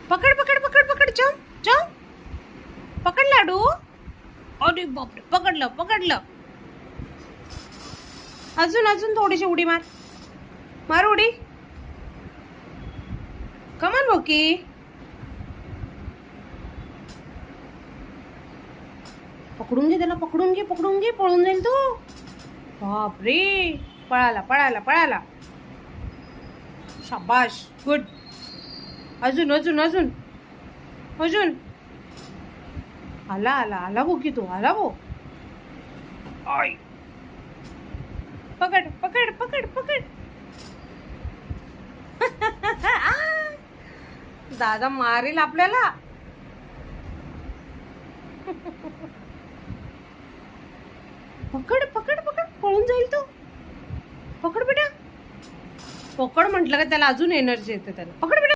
पकड पकड पकड पकड जम जम पकड लाडू. अरे बापरे पकडलं पकडलं. अजून अजून थोडीशी उडी मार. मार उडी. कमान बोकी. पकडून घे त्याला पकडून घे पळून जाईल तू. बापरे पळाला पळाला पळाला. शाबाश गुड. अजून अजून अजून अजून. आला आला आला भो की तू आला भो. आय पकड पकड पकड पकड. दादा मारेल आपल्याला. पकड पकड पकड पळून जाईल तो. पकड बेटा. पकड म्हटलं का त्याला अजून एनर्जी येते त्याला. पकड बेटा.